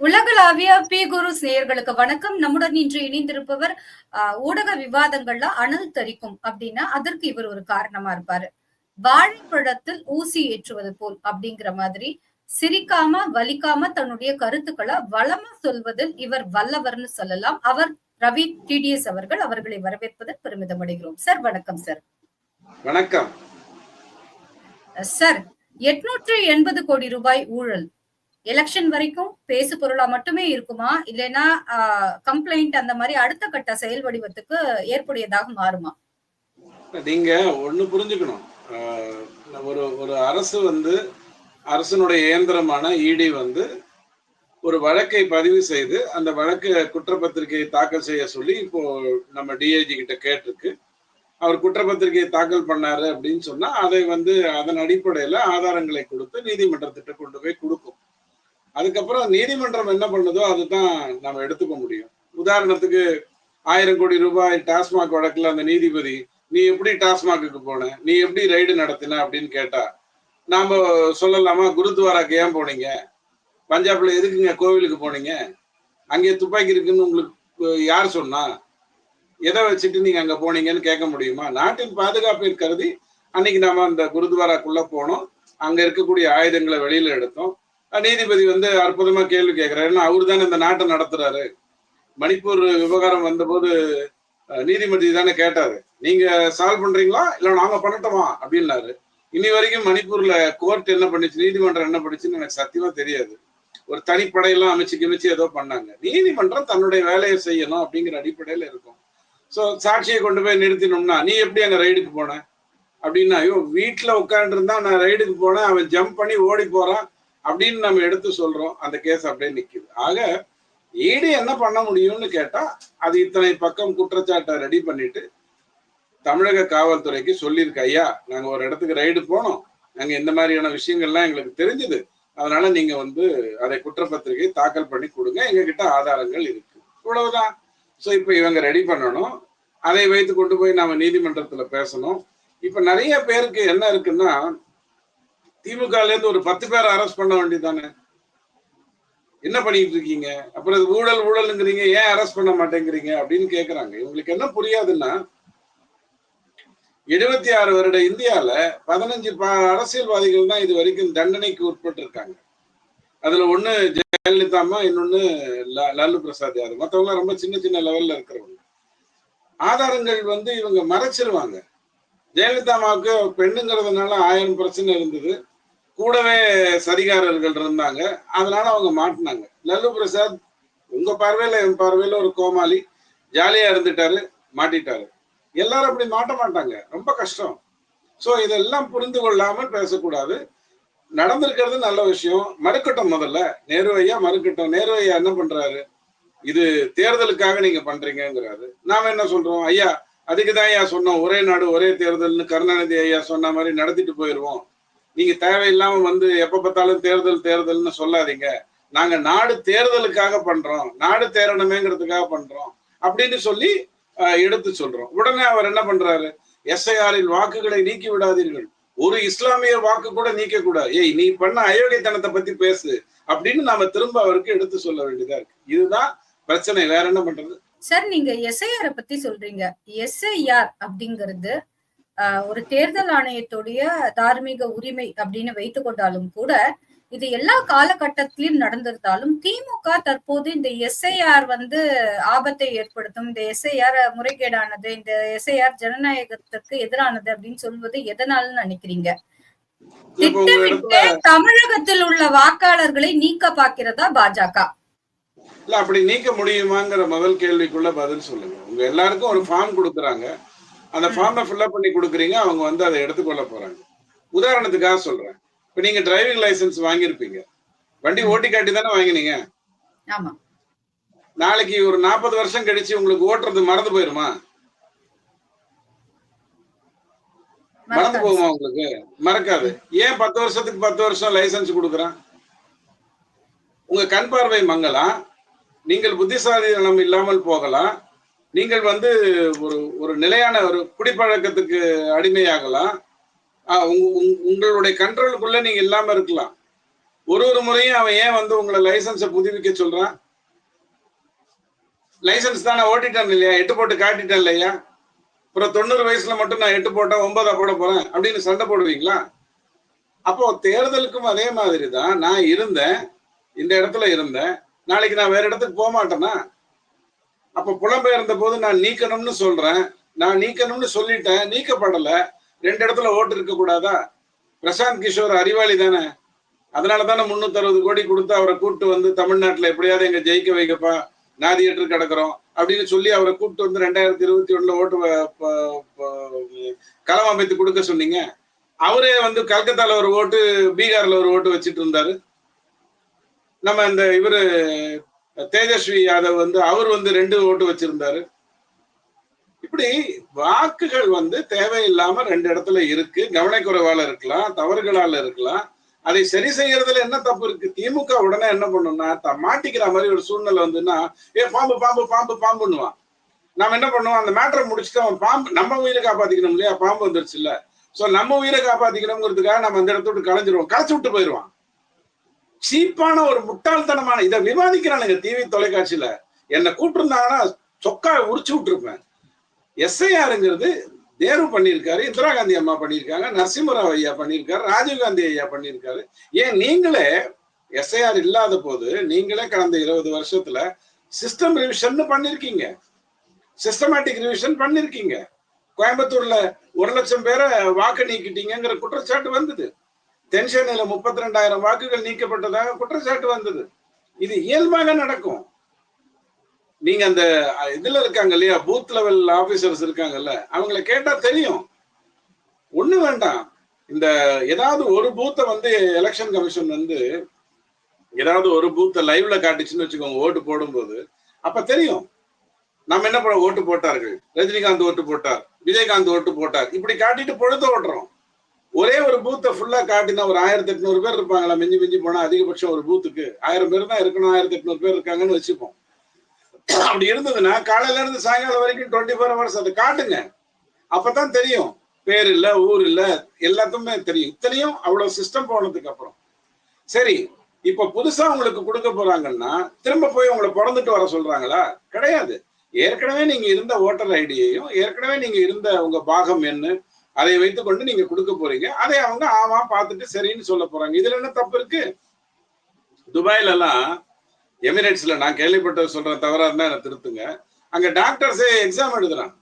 உலகளாவிய பி குரு நேயர்களுக்கு வணக்கம். நம்முடன் இன்று இணைந்திருப்பவர் ஊடக விவாதங்கள்ல அனல் தரிக்கும் அப்படின்னா அதற்கு இவர் ஒரு காரணமா இருப்பாரு. வாழைப்பழத்தில் ஊசி ஏற்றுவது போல் அப்படிங்கிற மாதிரி சிரிக்காம வலிக்காம தன்னுடைய கருத்துக்களை வளமா சொல்வதில் இவர் வல்லவர்னு சொல்லலாம். அவர் ரவி டிடிஎஸ் அவர்கள். அவர்களை வரவேற்பதில் பெருமிதம் அடைகிறோம். சார் வணக்கம் சார். வணக்கம் சார். 880 கோடி ரூபாய் ஊழல் எலெக்ஷன் வரைக்கும் பேசு பொருளா மட்டுமே இருக்குமா, இல்லைன்னா கம்ப்ளைண்ட் அந்த மாதிரி அடுத்த கட்ட செயல் வடிவத்துக்கு ஏற்புடையதாக மாறுமா? நீங்க ஒண்ணு புரிஞ்சுக்கணும். ஒரு அரசு அரசனுடைய இயந்திரமான இடி ஒரு வழக்கை பதிவு செய்து அந்த வழக்கு குற்றப்பத்திரிகையை தாக்கல் செய்ய சொல்லி இப்போ நம்ம டிஐஜி கிட்ட கேட்டிருக்கு. அவர் குற்றப்பத்திரிகையை தாக்கல் பண்ணாரு அப்படின்னு சொன்னா அதை அதன் அடிப்படையில ஆதாரங்களை கொடுத்து நீதிமன்றத்திட்ட கொண்டு போய் கொடுக்கும். அதுக்கப்புறம் நீதிமன்றம் என்ன பண்ணுதோ அதுதான் நம்ம எடுத்துக்க முடியும். உதாரணத்துக்கு 1000 கோடி ரூபாய் டாஸ்மாக் வழக்குல அந்த நீதிபதி, நீ எப்படி டாஸ்மாக்கு போன, நீ எப்படி ரைடு நடத்தின அப்படின்னு கேட்டா நாம சொல்லலாமா? குருத்வாராக்கு ஏன் போனீங்க, பஞ்சாப்ல எதுக்குங்க கோவிலுக்கு போனீங்க, அங்கே துப்பாக்கி இருக்குன்னு உங்களுக்கு யார் சொன்னா, எதை வச்சுட்டு நீங்க அங்க போனீங்கன்னு கேட்க முடியுமா? நாட்டின் பாதுகாப்பை கருதி அன்னைக்கு நாம அந்த குருத்வாராக்குள்ள போனோம், அங்க இருக்கக்கூடிய ஆயுதங்களை வெளியில எடுத்தோம். நீதிபதி அற்புதமா கேள்வி கேட்கிறாரு. ஏன்னா அவரு தானே இந்த நாட்டை நடத்துறாரு. மணிப்பூர் விவகாரம் வந்தபோது நீதிபதி தானே கேட்டாரு, நீங்க சால்வ் பண்றீங்களா இல்ல நாங்க பண்ணட்டோமா அப்படின்னாரு. இனி வரைக்கும் மணிப்பூர்ல கோர்ட் என்ன பண்ணிச்சு, நீதிமன்றம் என்ன பண்ணிச்சுன்னு எனக்கு சத்தியமா தெரியாது. ஒரு தனிப்படையெல்லாம் அமைச்சு ஏதோ பண்ணாங்க. நீதிமன்றம் தன்னுடைய வேலையை செய்யணும் அப்படிங்கிற அடிப்படையில இருக்கும். சோ சாட்சியை கொண்டு போய் நிறுத்தினோம்னா, நீ எப்படி அங்க ரைடுக்கு போன அப்படின்னா, ஐயோ வீட்டுல உட்காந்து இருந்தா நான் ரைடுக்கு போனேன், அவன் ஜம்ப் பண்ணி ஓடி போறான் அப்படின்னு நம்ம எடுத்து சொல்றோம். அந்த கேஸ் அப்படியே நிக்குது. ஆக ஈடு என்ன பண்ண முடியும்னு கேட்டா, அது இத்தனை பக்கம் குற்றச்சாட்டை ரெடி பண்ணிட்டு தமிழக காவல்துறைக்கு சொல்லியிருக்கு, ஐயா நாங்க ஒரு இடத்துக்கு ரைடு போனோம், நாங்க இந்த மாதிரியான விஷயங்கள்லாம் எங்களுக்கு தெரிஞ்சது, அதனால நீங்க அதை குற்றப்பத்திரிகை தாக்கல் பண்ணி கொடுங்க, எங்க கிட்ட ஆதாரங்கள் இருக்கு, இவ்வளவுதான். சோ இப்ப இவங்க ரெடி பண்ணணும், அதை வைத்து கொண்டு போய் நாம நீதிமன்றத்துல பேசணும். இப்ப நிறைய பேருக்கு என்ன இருக்குன்னா, திமுகல இருந்து ஒரு 10 பேரை அரெஸ்ட் பண்ண வேண்டியதானே, என்ன பண்ணிட்டு இருக்கீங்க, அப்புறம் ஊழல்ங்கிறீங்க, ஏன் அரெஸ்ட் பண்ண மாட்டேங்கிறீங்க அப்படின்னு கேக்குறாங்க. இவங்களுக்கு என்ன புரியாதுன்னா, 76 வருட இந்தியால 15 அரசியல்வாதிகள் தான் இது வரைக்கும் தண்டனைக்கு உட்பட்டு இருக்காங்க. அதுல ஒண்ணு ஜெயலலிதா அம்மா, இன்னொன்னு லாலு பிரசாத் யாதவ். மத்தவங்க ரொம்ப சின்ன சின்ன லெவல்ல இருக்கிறவங்க. ஆதாரங்கள் இவங்க மறைச்சிருவாங்க. ஜெயலலிதா அம்மாவுக்கு பெண்ணுங்கிறதுனால 1000 பிரச்சனை இருந்தது, கூடவே சரிகாரர்கள் இருந்தாங்க, அதனால அவங்க மாட்டினாங்க. லல்லு பிரசாத் உங்க பார்வையில என் பார்வையில ஒரு கோமாளி, ஜாலியா இருந்துட்டாரு, மாட்டிட்டாரு. எல்லாரும் அப்படி மாட்ட மாட்டாங்க, ரொம்ப கஷ்டம். சோ இதெல்லாம் புரிந்து கொள்ளாமல் பேசக்கூடாது. நடந்திருக்கிறது நல்ல விஷயம், மறுக்கட்டும். முதல்ல நேரு ஐயா மறுக்கட்டும். நேரு ஐயா என்ன பண்றாரு, இது தேர்தலுக்காக நீங்க பண்றீங்கிறாரு. நாம என்ன சொல்றோம், ஐயா அதுக்குதான் ஐயா சொன்னோம், ஒரே நாடு ஒரே தேர்தல்னு கருணாநிதி ஐயா சொன்ன மாதிரி நடத்திட்டு போயிருவோம். நீங்க தேவையில்லாம எப்ப பார்த்தாலும் தேர்தல்னு சொல்லாதீங்க, நாங்க நாடு தேர்தலுக்காக பண்றோம், நாடு தேரணுமேங்கிறதுக்காக பண்றோம் அப்படின்னு சொல்லி எடுத்து சொல்றோம். உடனே அவர் என்ன பண்றாரு, எஸ்ஐஆரில் வாக்குகளை நீக்கி விடாதீர்கள், ஒரு இஸ்லாமிய வாக்கு கூட நீக்க கூடாது, ஏய் நீ பண்ண அயோக்கியத்தனத்தை பத்தி பேசு அப்படின்னு நாம திரும்ப அவருக்கு எடுத்து சொல்ல வேண்டியதா இருக்கு. இதுதான் பிரச்சனை, வேற என்ன பண்றது? சார், நீங்க எஸ்ஐஆர் பத்தி சொல்றீங்க. எஸ்ஐஆர் அப்படிங்கிறது ஒரு தேர்தல் ஆணையத்துடைய தார்மீக உரிமை அப்படின்னு வைத்துக் கொண்டாலும் கூட, இது எல்லா காலகட்டத்திலும் நடந்திருந்தாலும் திமுக தற்போது இந்த எஸ்ஐஆர் ஆபத்தை ஏற்படுத்தும், இந்த எஸ்ஐஆர் முறைகேடானது, இந்த எஸ்ஐஆர் ஜனநாயகத்திற்கு எதிரானது அப்படின்னு சொல்வது எதனாலன்னு நினைக்கிறீங்க? திட்டமிட்டு தமிழகத்தில் உள்ள வாக்காளர்களை நீக்க பார்க்கிறதா பாஜக? இல்ல அப்படி நீக்க முடியுமாங்கிற முதல் கேள்விக்குள்ள பதில் சொல்லுங்க. உங்க எல்லாருக்கும் ஒரு ஃபார்ம் கொடுக்குறாங்க, அந்த ஃபார்மை ஃபில்அப் பண்ணி கொடுக்குறீங்க, அவங்க அதை எடுத்துக்கொள்ள போறாங்க. உதாரணத்துக்காக சொல்றேன், இப்ப நீங்க டிரைவிங் லைசன்ஸ் வாங்கியிருப்பீங்க, வண்டி ஓட்டி காட்டி தானே வாங்கினீங்க. நாளைக்கு ஒரு 40 வருஷம் கழிச்சு உங்களுக்கு ஓட்டுறது மறந்து போயிருமா? மறந்து போகுமா? உங்களுக்கு மறக்காது. ஏன் 10 வருஷத்துக்கு 10 வருஷம் லைசன்ஸ் கொடுக்குறான்? உங்க கண் பார்வை மங்கலாம், நீங்கள் புத்திசாலித்தனம் இல்லாமல் போகலாம், நீங்கள் ஒரு நிலையான ஒரு குடிப்பழக்கத்துக்கு அடிமையாகலாம், உங்களுடைய கண்ட்ரோலுக்குள்ள நீங்க இல்லாம இருக்கலாம். ஒரு முறையும் அவன் ஏன் வந்து உங்களை லைசன்ஸை புதுப்பிக்க சொல்றான்? லைசன்ஸ் தான் நான் ஓட்டிட்டேன் இல்லையா, 8 போட்டு காட்டிட்டேன் இல்லையா, அப்புறம் 90 வயசுல மட்டும் நான் 8 போட்டா 9 போட போறேன் அப்படின்னு சண்டை போடுவீங்களா? அப்போ தேர்தலுக்கும் அதே மாதிரி தான். நான் இருந்தேன், இந்த இடத்துல இருந்தேன், நாளைக்கு நான் வேற இடத்துக்கு போக மாட்டேனா? அப்ப புலம்பெயர்ந்த போது நான் நீக்கணும்னு சொல்றேன், நான் நீக்கணும்னு சொல்லிட்டேன், நீக்கப்படல, 2 இடத்துல ஓட்டு இருக்க கூடாதா? பிரசாந்த் கிஷோர் அறிவாளி தானே, அதனாலதானே 360 கோடி கொடுத்து அவரை கூப்பிட்டு வந்து தமிழ்நாட்டுல எப்படியாவது எங்க ஜெயிக்க வைக்கப்பா, நாதியற்று கிடக்குறோம் அப்படின்னு சொல்லி அவரை கூப்பிட்டு வந்து 2021 ஓட்டு களம் அமைத்து கொடுக்க சொன்னீங்க. அவரே வந்து கல்கத்தால ஒரு ஓட்டு, பீகார்ல ஒரு ஓட்டு வச்சுட்டு இருந்தாரு. நம்ம இந்த இவரு தேஜஸ்வி யாதவ் வந்து அவர் வந்து 2 ஓட்டு வச்சிருந்தாரு. இப்படி வாக்குகள் வந்து தேவையில்லாம 2 இடத்துல இருக்கு. கவனக்குறைவால இருக்கலாம், தவறுகளால இருக்கலாம். அதை சரி செய்யறதுல என்ன தப்பு இருக்கு? திமுக உடனே என்ன பண்ணும்னா, மாட்டிக்கிற மாதிரி ஒரு சூழ்நிலை வந்துன்னா, பாம்பு பாம்பு பாம்பு பாம்புன்னுவான். நாம என்ன பண்ணுவோம், அந்த மேட்டரை முடிச்சுட்டு அவன் பாம்பு, நம்ம உயிரை காப்பாத்திக்கணும் இல்லையா, பாம்பு வந்துருச்சு இல்ல, சோ நம்ம உயிரை காப்பாத்திக்கணுங்கிறதுக்காக நம்ம அந்த இடத்த விட்டு கலைஞ்சிருவோம், களைச்சு விட்டு போயிடுவான். சீப்பான ஒரு முட்டாள்தனமான இதை விவாதிக்கிறானுங்க டிவி தொலைக்காட்சியில. என்னை கூப்பிட்டுருந்தாங்கன்னா சொக்கா உரிச்சு விட்டுருப்பேன். எஸ்ஐஆருங்கிறது தேர்வு பண்ணியிருக்காரு, இந்திரா காந்தி அம்மா பண்ணியிருக்காங்க, நரசிம்மராவ் ஐயா பண்ணியிருக்காரு, ராஜீவ்காந்தி ஐயா பண்ணியிருக்காரு. ஏன் நீங்களே எஸ்ஐஆர் இல்லாத போது நீங்களே கடந்த 20 வருஷத்துல சிஸ்டம் ரிவிஷன் பண்ணிருக்கீங்க, சிஸ்டமேட்டிக் ரிவிஷன் பண்ணிருக்கீங்க. கோயம்புத்தூர்ல 1 லட்சம் பேரை வாக்கு நீக்கிட்டீங்கிற குற்றச்சாட்டு வந்தது. தென்சென்னையில 32,000 வாக்குகள் நீக்கப்பட்டதாக குற்றச்சாட்டு வந்தது. இது இயல்பாக நடக்கும். நீங்க அந்த இதுல இருக்காங்க இல்லையா, பூத் லெவல் ஆபீசர்ஸ் இருக்காங்கல்ல, அவங்களை கேட்டா தெரியும். ஒண்ணு வேண்டாம், இந்த ஏதாவது ஒரு பூத்தை வந்து எலெக்ஷன் கமிஷன் வந்து ஏதாவது ஒரு பூத்தை லைவ்ல காட்டுச்சுன்னு வச்சுக்கோங்க, ஓட்டு போடும்போது அப்ப தெரியும். நம்ம என்ன பண்ண, ஓட்டு போட்டார்கள், ரஜினிகாந்த் ஓட்டு போட்டார், விஜயகாந்த் ஓட்டு போட்டார், இப்படி காட்டிட்டு பொழுது ஓட்டுறோம். ஒரே ஒரு பூத்தை ஃபுல்லா காட்டினா ஒரு 1800 பேர் இருப்பாங்களா, மிஞ்சி மிஞ்சி போனா அதிகபட்சம் ஒரு பூத்துக்கு 1000 பேர் தான் இருக்கணும், 1800 பேர் இருக்காங்கன்னு வச்சுப்போம். அப்படி இருந்ததுன்னா காலையில இருந்து சாயங்காலம் வரைக்கும் 24 hours அதை காட்டுங்க, அப்பதான் தெரியும். பேர் இல்ல, ஊர் இல்ல, எல்லாத்துமே தெரியும். இத்தனையும் அவ்வளவு சிஸ்டம் போனதுக்கு அப்புறம் சரி. இப்ப புதுசா உங்களுக்கு கொடுக்க போறாங்கன்னா திரும்ப போய் உங்களை பிறந்துட்டு வர சொல்றாங்களா? கிடையாது. ஏற்கனவே நீங்க இருந்த ஓட்டர் ஐடியையும் ஏற்கனவே நீங்க இருந்த உங்க பாகம் என்ன அதை வைத்துக்கொண்டு நீங்க கொடுக்க போறீங்க. அதை அவங்க ஆமா பார்த்துட்டு சரின்னு சொல்ல போறாங்க. இதுல என்ன தப்பு இருக்கு? துபாயில எல்லாம், எமிரேட்ஸ்ல நான் கேள்விப்பட்ட சொல்றேன், தவறா இருந்தா என்ன திருத்துங்க, அங்க டாக்டர்ஸே எக்ஸாம் எழுதுறான்.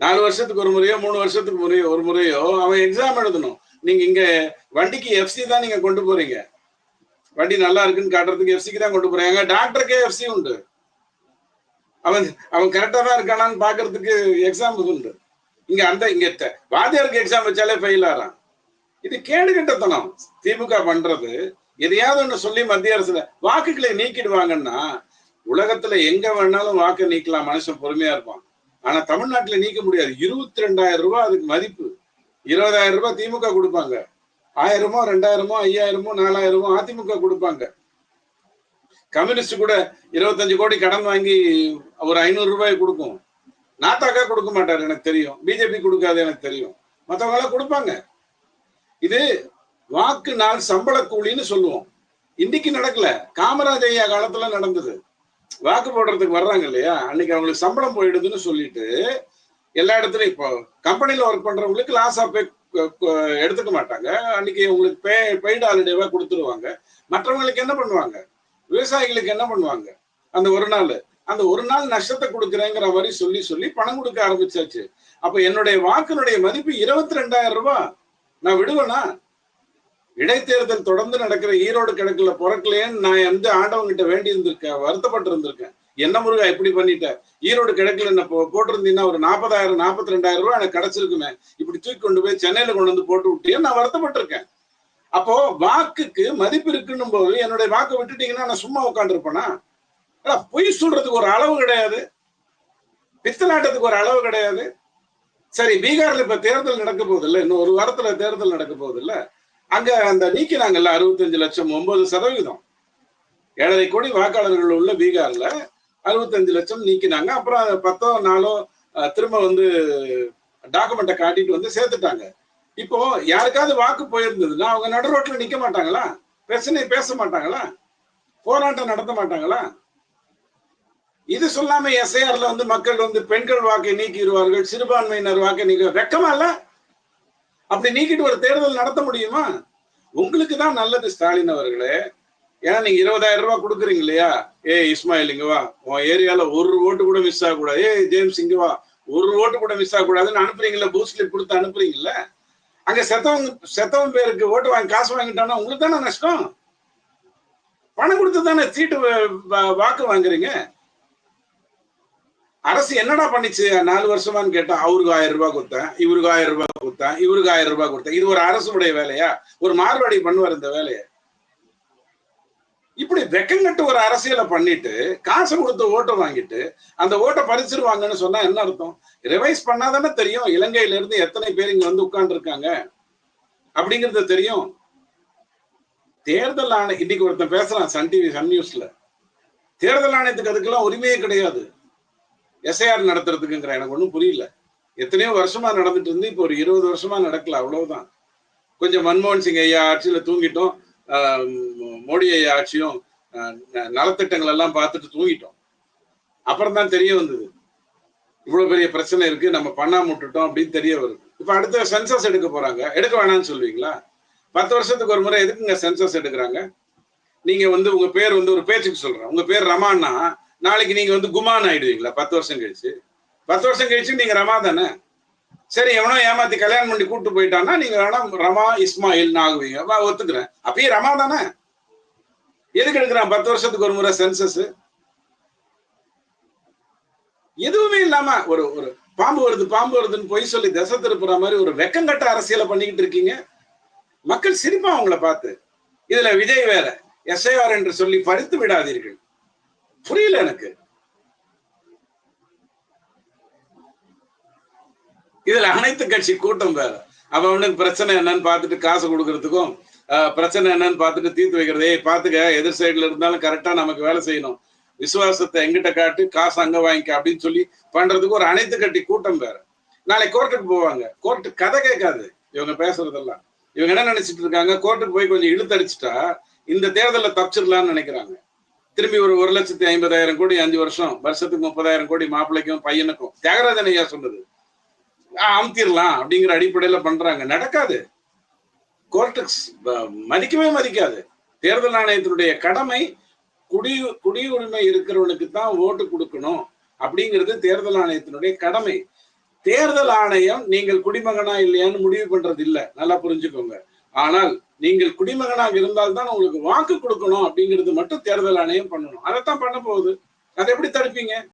4 வருஷத்துக்கு ஒரு முறையோ 3 வருஷத்துக்கு ஒரு முறையோ அவன் எக்ஸாம் எழுதணும். நீங்க இங்க வண்டிக்கு எஃப்சி தான் நீங்க கொண்டு போறீங்க, வண்டி நல்லா இருக்குன்னு காட்டுறதுக்கு எஃப்சிக்கு தான் கொண்டு போறீங்க. டாக்டருக்கே எஃப்சி உண்டு, அவன் கரெக்டா தான் இருக்கானான்னு பாக்குறதுக்கு எக்ஸாம் உண்டு. இங்க வாத்தியாருக்கு எக்ஸாம் வச்சாலே ஃபெயில் ஆறான். இது கேடு கட்டத்தனம் திமுக பண்றது. எதையாவது ஒண்ணு சொல்லி மத்திய அரசுல வாக்குகளை நீக்கிடுவாங்கன்னா, உலகத்துல எங்க வேணாலும் வாக்கு நீக்கலாம், மனுஷன் பொறுமையா இருப்பான். ஆனா தமிழ்நாட்டுல நீக்க முடியாது. 22,000 ரூபாய் அதுக்கு மதிப்பு. 20,000 ரூபாய் திமுக கொடுப்பாங்க, 1000 2000 5000 4000 அதிமுக கொடுப்பாங்க. கம்யூனிஸ்ட் கூட 25 கோடி கடன் வாங்கி ஒரு 500 ரூபாய் கொடுக்கும். நாத்தாக்கா கொடுக்க மாட்டாரு எனக்கு தெரியும், பிஜேபி கொடுக்காது எனக்கு தெரியும், மற்றவங்கள கொடுப்பாங்க. இது வாக்கு நாள் சம்பள கூலின்னு சொல்லுவோம். இன்னைக்கு நடக்கல, காமராஜ் ஐயா காலத்துல நடந்தது. வாக்கு போடுறதுக்கு வர்றாங்க இல்லையா, அன்னைக்கு அவங்களுக்கு சம்பளம் போயிடுதுன்னு சொல்லிட்டு எல்லா இடத்துலயும், இப்போ கம்பெனில ஒர்க் பண்றவங்களுக்கு லாஸ் ஆஃப் பே எடுத்துக்க மாட்டாங்க, அன்னைக்கு உங்களுக்கு பெய்டு ஹாலிடேவா கொடுத்துருவாங்க. மற்றவங்களுக்கு என்ன பண்ணுவாங்க, விவசாயிகளுக்கு என்ன பண்ணுவாங்க, அந்த ஒரு நாள் நஷ்டத்தை கொடுக்குறேங்கிற மாதிரி சொல்லி பணம் கொடுக்க ஆரம்பிச்சாச்சு. அப்ப என்னுடைய வாக்கினுடைய மதிப்பு 22,000 ரூபாய். நான் விடுவேனா? இடைத்தேர்தல் தொடர்ந்து நடக்கிற ஈரோடு கிழக்குல பிறக்கலேன்னு நான் எந்த ஆண்டவங்கிட்ட வேண்டி இருந்திருக்கேன், வருத்தப்பட்டு இருந்திருக்கேன். என்ன முருகா இப்படி பண்ணிட்ட, ஈரோடு கிழக்குல என்ன போட்டிருந்தீங்கன்னா ஒரு 40,000 42,000 ரூபாய் எனக்கு கிடைச்சிருக்குமே, இப்படி தூக்கி கொண்டு போய் சென்னையில கொண்டு வந்து போட்டு விட்டேன்னு நான் வருத்தப்பட்டிருக்கேன். அப்போ வாக்குக்கு மதிப்பு இருக்குன்னும் போது என்னுடைய வாக்கை விட்டுட்டீங்கன்னா நான் சும்மா உட்காந்துருப்பேனா? பொய் சொல்றதுக்கு ஒரு அளவு கிடையாது, பித்தலாட்டத்துக்கு ஒரு அளவு கிடையாது. சரி, பீகார்ல இப்ப தேர்தல் நடக்க போகுது இல்ல, இன்னும் ஒரு வாரத்துல தேர்தல் நடக்க போகுது இல்ல, அங்க அந்த நீக்கினாங்கல்ல 65 லட்சம், 9%, 7.5 கோடி வாக்காளர்கள் உள்ள பீகார்ல 65 லட்சம் நீக்கினாங்க. அப்புறம் 10 நாளோ திரும்ப வந்து டாக்குமெண்ட்டை காட்டிட்டு வந்து சேர்த்துட்டாங்க. இப்போ யாருக்காவது வாக்கு போயிருந்ததுன்னா அவங்க நடு ரோட்ல நிக்க மாட்டாங்களா? பிரச்சனை பேச மாட்டாங்களா? போராட்டம் நடத்த மாட்டாங்களா? இது சொல்லாம எஸ்ஐஆர்ல வந்து மக்கள் வந்து பெண்கள் வாக்கை நீக்கிடுவார்கள், சிறுபான்மையினர் வாக்கை நீக்க வெக்கமா இல்ல? அப்படி நீக்கிட்டு ஒரு தேர்தல் நடத்த முடியுமா? உங்களுக்கு தான் நல்லது ஸ்டாலின் அவர்களே. ஏன்னா நீங்க 20,000 ரூபாய் கொடுக்குறீங்க இல்லையா? இஸ்மாயில் இங்க வா, உன் ஏரியால ஒரு ஓட்டு கூட மிஸ் ஆகக்கூடாது. ஜேம்ஸ் இங்க வா, ஒரு ஓட்டு கூட மிஸ் ஆகக்கூடாதுன்னு அனுப்புறீங்கல்ல, பூத் ஸ்லிப் கொடுத்து அனுப்புறீங்கல்ல. அங்க செத்தவன் பேருக்கு ஓட்டு வாங்கி காசு வாங்கிட்டானா உங்களுக்கு தானே நஷ்டம். பணம் கொடுத்து தானே சீட்டு வாக்கு வாங்குறீங்க. அரசு என்னடா பண்ணிச்சு 4 வருஷமான்னு கேட்டா, அவருக்கு 1000 ரூபாய் கொடுத்தேன், இவருக்கு 1000 ரூபாய் கொடுத்தேன், இவருக்கு 1000 ரூபாய் கொடுத்தேன். இது ஒரு அரசுடைய வேலையா? ஒரு மார்வாடி பண்ணுவார் இந்த வேலையை. இப்படி வெக்கங்கட்டு ஒரு அரசியலை பண்ணிட்டு காசு கொடுத்து ஓட்டை வாங்கிட்டு அந்த ஓட்டை பறிச்சிருவாங்கன்னு சொன்னா என்ன அர்த்தம்? ரிவைஸ் பண்ணாதானே தெரியும் இலங்கையில இருந்து எத்தனை பேர் இங்க வந்து உட்கார்ந்து இருக்காங்க அப்படிங்கிறது தெரியும். தேர்தல் ஆணையம் இன்னைக்கு ஒருத்தன் பேசுறான் சன் டிவி, சன் நியூஸ்ல, தேர்தல் ஆணையத்துக்கு அதுக்கெல்லாம் உரிமையே கிடையாது எஸ்ஐஆர் நடத்துறதுக்குங்கிற. எனக்கு ஒன்றும் புரியல. எத்தனையோ வருஷமா நடந்துட்டு இருந்து இப்போ ஒரு 20 வருஷமா நடக்கல, அவ்வளவுதான். கொஞ்சம் மன்மோகன் சிங் ஐயா ஆட்சியில தூங்கிட்டோம், மோடி ஐயா ஆட்சியும் நலத்திட்டங்கள் எல்லாம் பார்த்துட்டு தூங்கிட்டோம். அப்புறம் தான் தெரிய வந்தது இவ்வளவு பெரிய பிரச்சனை இருக்கு, நம்ம பண்ணாம விட்டுட்டோம் அப்படின்னு தெரிய வருது. இப்ப அடுத்த சென்சஸ் எடுக்க போறாங்க, எடுக்க வேணாம்னு சொல்லுவீங்களா? 10 வருஷத்துக்கு ஒரு முறை எதுக்குங்க சென்சஸ் எடுக்கிறாங்க? நீங்க வந்து உங்க பேர் வந்து ஒரு பேச்சுக்கு சொல்றேன், உங்க பேர் ரமான்னா நாளைக்கு நீங்க வந்து குமான் ஆயிடுவீங்களா? 10 வருஷம் கழிச்சு 10 வருஷம் கழிச்சு நீங்க ரமா தானே. சரி, எவனோ ஏமாத்தி கல்யாணம் பண்ணி கூட்டு போயிட்டான்னா நீங்க வேணா ரமா இஸ்மாயில் ஆகுவீங்க, ஒத்துக்கிறேன். அப்பயே ரமா தானே. எதுக்கு எடுக்கிறான் 10 வருஷத்துக்கு ஒரு முறை சென்சஸ்? எதுவுமே இல்லாம ஒரு ஒரு பாம்பு வருதுன்னு பொய் சொல்லி திசை திருப்புற மாதிரி ஒரு வெக்கங்கட்ட அரசியலை பண்ணிக்கிட்டு இருக்கீங்க. மக்கள் சிரிப்பா அவங்கள பார்த்து. இதுல விஜய் வேற எஸ்ஐஆர் என்று சொல்லி பறித்து விடாதீர்கள். புரியல எனக்கு. இதுல அனைத்து கட்சி கூட்டம் வேற. அவனுக்கு பிரச்சனை என்னன்னு பார்த்துட்டு காசு கொடுக்கறதுக்கும் பிரச்சனை என்னன்னு பார்த்துட்டு தீர்த்து வைக்கிறது. பாத்துக்க, எதிர் சைடுல இருந்தாலும் கரெக்டா நமக்கு வேலை செய்யணும், விசுவாசத்தை எங்கிட்ட காட்டு, காசு அங்க வாங்கிக்க அப்படின்னு சொல்லி பண்றதுக்கு ஒரு அனைத்து கட்சி கூட்டம் வேற. நாளைக்கு கோர்ட்டுக்கு போவாங்க, கோர்ட்டு கதை கேட்காது இவங்க பேசுறதெல்லாம். இவங்க என்ன நினைச்சிட்டு இருக்காங்க, கோர்ட்டுக்கு போய் கொஞ்சம் இழுத்தடிச்சுட்டா இந்த தேர்தலில் தப்பிச்சிடலாம்னு நினைக்கிறாங்க. திரும்பி ஒரு 1,50,000 கோடி 5 வருஷம், வருஷத்துக்கு 30,000 கோடி மாப்பிள்ளைக்கும் பையனுக்கும், தியாகராஜன் ஐயா சொன்னது, அமுத்திடலாம் அப்படிங்கிற அடிப்படையில பண்றாங்க. நடக்காது. கோர்ட்டுக்கு மதிக்கவே மதிக்காது. தேர்தல் ஆணையத்தினுடைய கடமை குடியுரிமை இருக்கிறவனுக்கு தான் ஓட்டு கொடுக்கணும் அப்படிங்கிறது தேர்தல் ஆணையத்தினுடைய கடமை. தேர்தல் ஆணையம் நீங்கள் குடிமகனா இல்லையான்னு முடிவு பண்றது இல்ல, நல்லா புரிஞ்சுக்கோங்க. ஆனால் நீங்கள் குடிமகனாக இருந்தால்தான் உங்களுக்கு வாக்கு கொடுக்கணும் அப்படிங்கிறது மட்டும் தேர்தல் ஆணையம் பண்ணணும். அதைத்தான் பண்ண போகுது. அதை எப்படி தடுப்பீங்க?